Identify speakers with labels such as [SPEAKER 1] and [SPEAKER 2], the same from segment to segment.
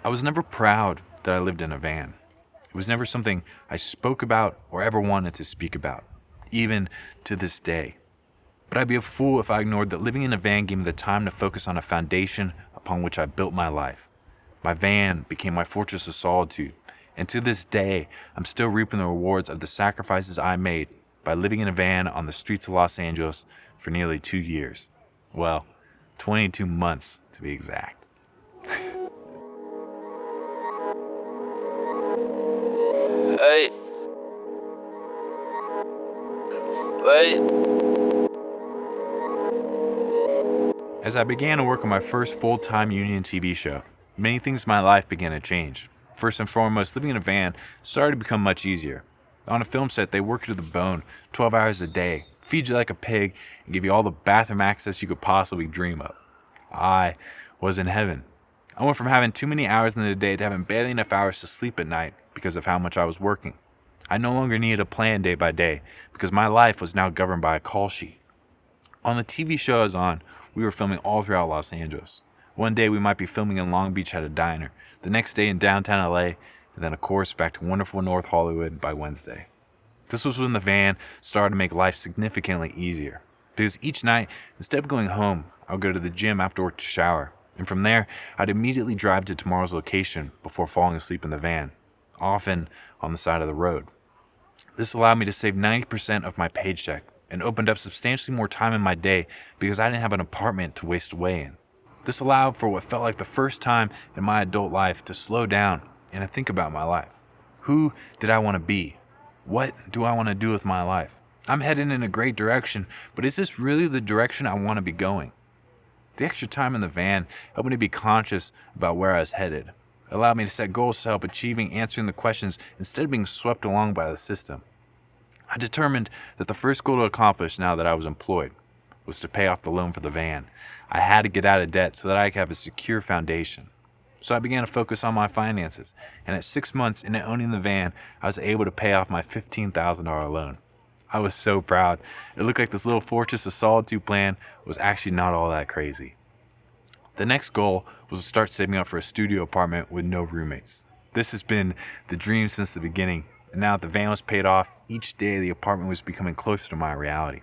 [SPEAKER 1] I was never proud that I lived in a van. It was never something I spoke about or ever wanted to speak about, even to this day. But I'd be a fool if I ignored that living in a van gave me the time to focus on a foundation upon which I built my life. My van became my fortress of solitude, and to this day, I'm still reaping the rewards of the sacrifices I made by living in a van on the streets of Los Angeles for nearly 2 years. Well, 22 months to be exact.
[SPEAKER 2] Hey, wait.
[SPEAKER 1] As I began to work on my first full-time union TV show, many things in my life began to change. First and foremost, living in a van started to become much easier. On a film set, they work you to the bone, 12 hours a day, feed you like a pig, and give you all the bathroom access you could possibly dream of. I was in heaven. I went from having too many hours in the day to having barely enough hours to sleep at night because of how much I was working. I no longer needed a plan day by day because my life was now governed by a call sheet. On the TV show I was on, we were filming all throughout Los Angeles. One day we might be filming in Long Beach at a diner, the next day in downtown LA, and then of course back to wonderful North Hollywood by Wednesday. This was when the van started to make life significantly easier. Because each night, instead of going home, I would go to the gym after work to shower. And from there, I'd immediately drive to tomorrow's location before falling asleep in the van, often on the side of the road. This allowed me to save 90% of my paycheck and opened up substantially more time in my day because I didn't have an apartment to waste away in. This allowed for what felt like the first time in my adult life to slow down and to think about my life. Who did I want to be? What do I want to do with my life? I'm heading in a great direction, but is this really the direction I want to be going? The extra time in the van helped me to be conscious about where I was headed. It allowed me to set goals to help achieving answering the questions instead of being swept along by the system. I determined that the first goal to accomplish now that I was employed was to pay off the loan for the van. I had to get out of debt so that I could have a secure foundation. So I began to focus on my finances, and at 6 months into owning the van, I was able to pay off my $15,000 loan. I was so proud. It looked like this little fortress of solitude plan was actually not all that crazy. The next goal was to start saving up for a studio apartment with no roommates. This has been the dream since the beginning, and now that the van was paid off, each day the apartment was becoming closer to my reality.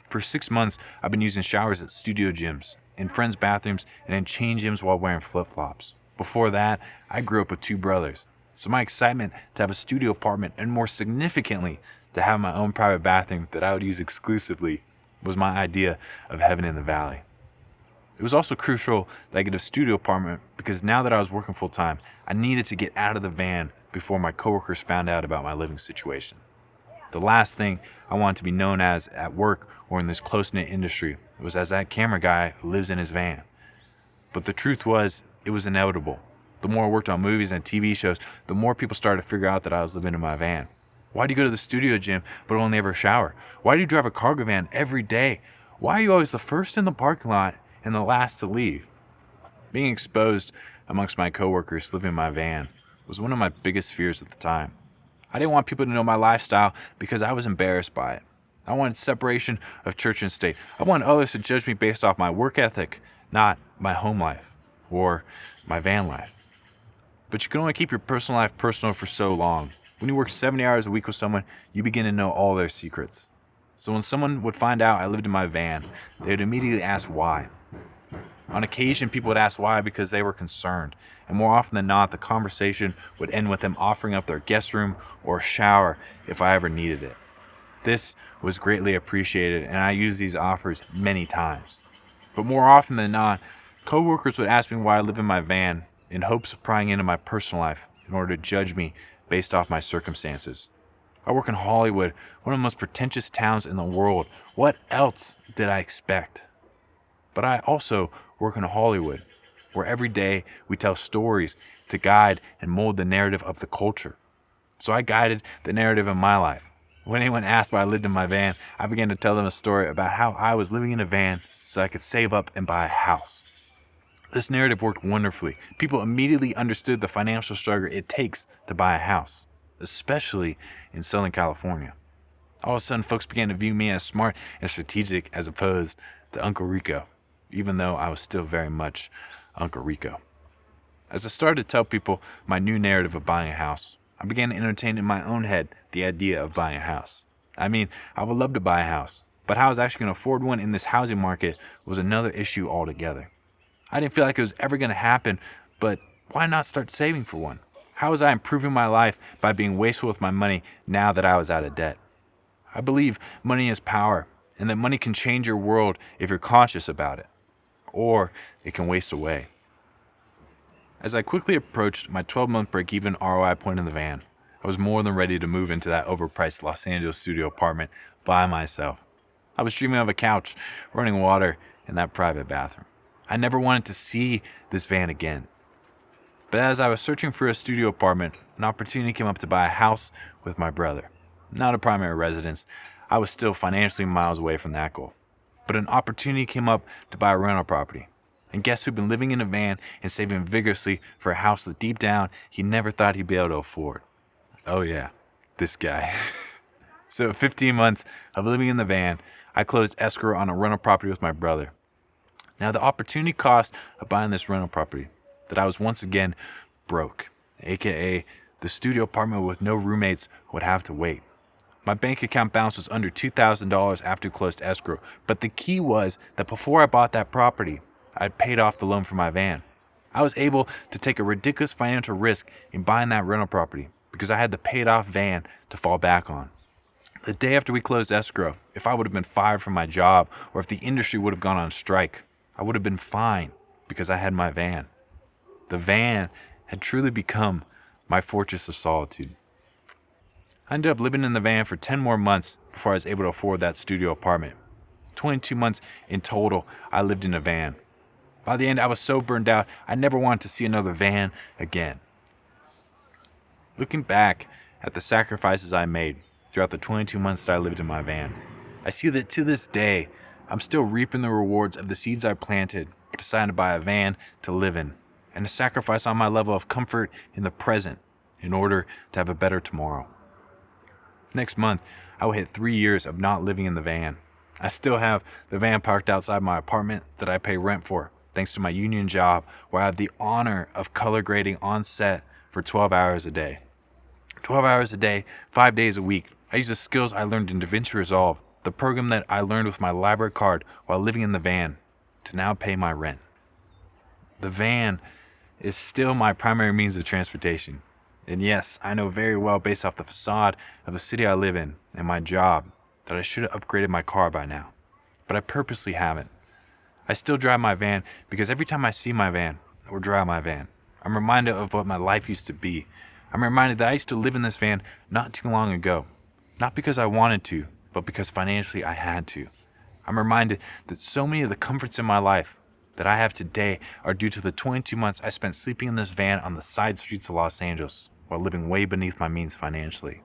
[SPEAKER 1] For 6 months, I've been using showers at studio gyms, in friends' bathrooms, and in chain gyms while wearing flip-flops. Before that, I grew up with 2 brothers, so my excitement to have a studio apartment and more significantly, to have my own private bathroom that I would use exclusively was my idea of heaven in the valley. It was also crucial that I get a studio apartment because now that I was working full-time, I needed to get out of the van before my coworkers found out about my living situation. The last thing I wanted to be known as at work or in this close-knit industry was as that camera guy who lives in his van. But the truth was, it was inevitable. The more I worked on movies and TV shows, the more people started to figure out that I was living in my van. Why do you go to the studio gym but only ever shower? Why do you drive a cargo van every day? Why are you always the first in the parking lot and the last to leave? Being exposed amongst my coworkers living in my van was one of my biggest fears at the time. I didn't want people to know my lifestyle because I was embarrassed by it. I wanted separation of church and state. I wanted others to judge me based off my work ethic, not my home life or my van life. But you can only keep your personal life personal for so long. When you work 70 hours a week with someone, you begin to know all their secrets. So when someone would find out I lived in my van, they would immediately ask why. On occasion, people would ask why because they were concerned, and more often than not, the conversation would end with them offering up their guest room or shower if I ever needed it. This was greatly appreciated, and I used these offers many times. But more often than not, coworkers would ask me why I live in my van in hopes of prying into my personal life in order to judge me based off my circumstances. I work in Hollywood, one of the most pretentious towns in the world. What else did I expect? But I also work in Hollywood, where every day we tell stories to guide and mold the narrative of the culture. So I guided the narrative in my life. When anyone asked why I lived in my van, I began to tell them a story about how I was living in a van so I could save up and buy a house. This narrative worked wonderfully. People immediately understood the financial struggle it takes to buy a house, especially in Southern California. All of a sudden, folks began to view me as smart and strategic as opposed to Uncle Rico, even though I was still very much Uncle Rico. As I started to tell people my new narrative of buying a house, I began to entertain in my own head the idea of buying a house. I mean, I would love to buy a house, but how I was actually going to afford one in this housing market was another issue altogether. I didn't feel like it was ever going to happen, but why not start saving for one? How was I improving my life by being wasteful with my money now that I was out of debt? I believe money is power, and that money can change your world if you're conscious about it, or it can waste away. As I quickly approached my 12-month break-even ROI point in the van, I was more than ready to move into that overpriced Los Angeles studio apartment by myself. I was dreaming of a couch, running water, and that private bathroom. I never wanted to see this van again. But as I was searching for a studio apartment, an opportunity came up to buy a house with my brother. Not a primary residence. I was still financially miles away from that goal. But an opportunity came up to buy a rental property. And guess who'd been living in a van and saving vigorously for a house that deep down he never thought he'd be able to afford? Oh yeah, this guy. So 15 months of living in the van, I closed escrow on a rental property with my brother. Now the opportunity cost of buying this rental property, that I was once again broke, aka the studio apartment with no roommates would have to wait. My bank account balance was under $2,000 after we closed escrow, but the key was that before I bought that property, I had paid off the loan for my van. I was able to take a ridiculous financial risk in buying that rental property because I had the paid off van to fall back on. The day after we closed escrow, if I would have been fired from my job or if the industry would have gone on strike, I would have been fine because I had my van. The van had truly become my fortress of solitude. I ended up living in the van for 10 more months before I was able to afford that studio apartment. 22 months in total, I lived in a van. By the end, I was so burned out, I never wanted to see another van again. Looking back at the sacrifices I made throughout the 22 months that I lived in my van, I see that to this day, I'm still reaping the rewards of the seeds I planted, deciding to buy a van to live in, and to sacrifice on my level of comfort in the present in order to have a better tomorrow. Next month, I will hit 3 years of not living in the van. I still have the van parked outside my apartment that I pay rent for, thanks to my union job, where I have the honor of color grading on set for 12 hours a day. 12 hours a day, 5 days a week. I use the skills I learned in DaVinci Resolve, the program that I learned with my library card while living in the van, to now pay my rent. The van is still my primary means of transportation. And yes, I know very well based off the facade of the city I live in and my job that I should have upgraded my car by now. But I purposely haven't. I still drive my van because every time I see my van or drive my van, I'm reminded of what my life used to be. I'm reminded that I used to live in this van not too long ago. Not because I wanted to, but because financially I had to. I'm reminded that so many of the comforts in my life that I have today are due to the 22 months I spent sleeping in this van on the side streets of Los Angeles while living way beneath my means financially.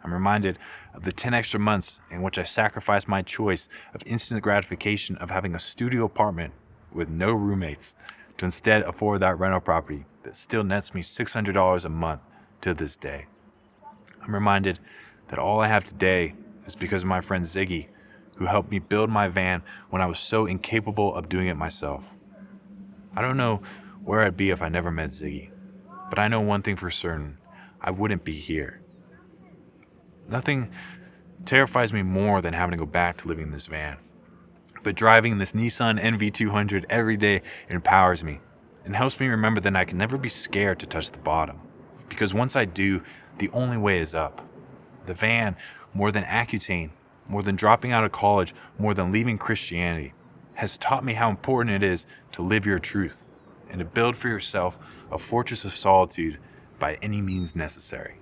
[SPEAKER 1] I'm reminded of the 10 extra months in which I sacrificed my choice of instant gratification of having a studio apartment with no roommates to instead afford that rental property that still nets me $600 a month to this day. I'm reminded that all I have today is because of my friend Ziggy, who helped me build my van when I was so incapable of doing it myself. I don't know where I'd be if I never met Ziggy, but I know one thing for certain: I wouldn't be here. Nothing terrifies me more than having to go back to living in this van. But driving this Nissan NV200 every day empowers me and helps me remember that I can never be scared to touch the bottom. Because once I do, the only way is up. The van, more than Accutane, more than dropping out of college, more than leaving Christianity, has taught me how important it is to live your truth and to build for yourself a fortress of solitude by any means necessary.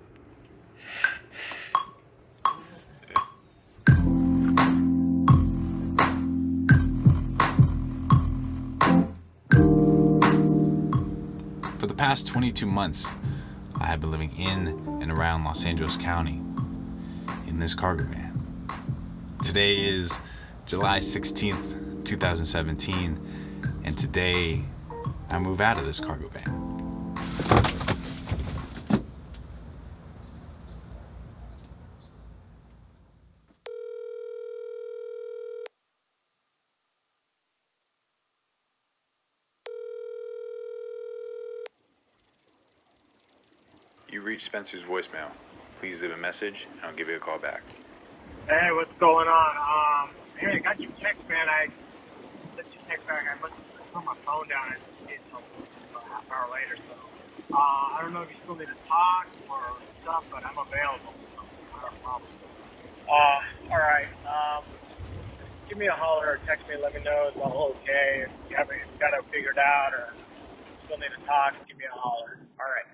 [SPEAKER 1] For the past 22 months, I have been living in and around Los Angeles County in this cargo van. Today is July 16th, 2017, and today I move out of this cargo van. You reached Spencer's voicemail. Please leave a message, and I'll give you a call back.
[SPEAKER 3] Hey, what's going on? Hey, I got your text, man. I sent you a text back. I must have put my phone down and see it until about a half hour later. So, I don't know if you still need to talk or stuff, but I'm available. So, not a problem. All right. Give me a holler or text me. Let me know it's all okay. If you haven't got it figured out or still need to talk, give me a holler. All right.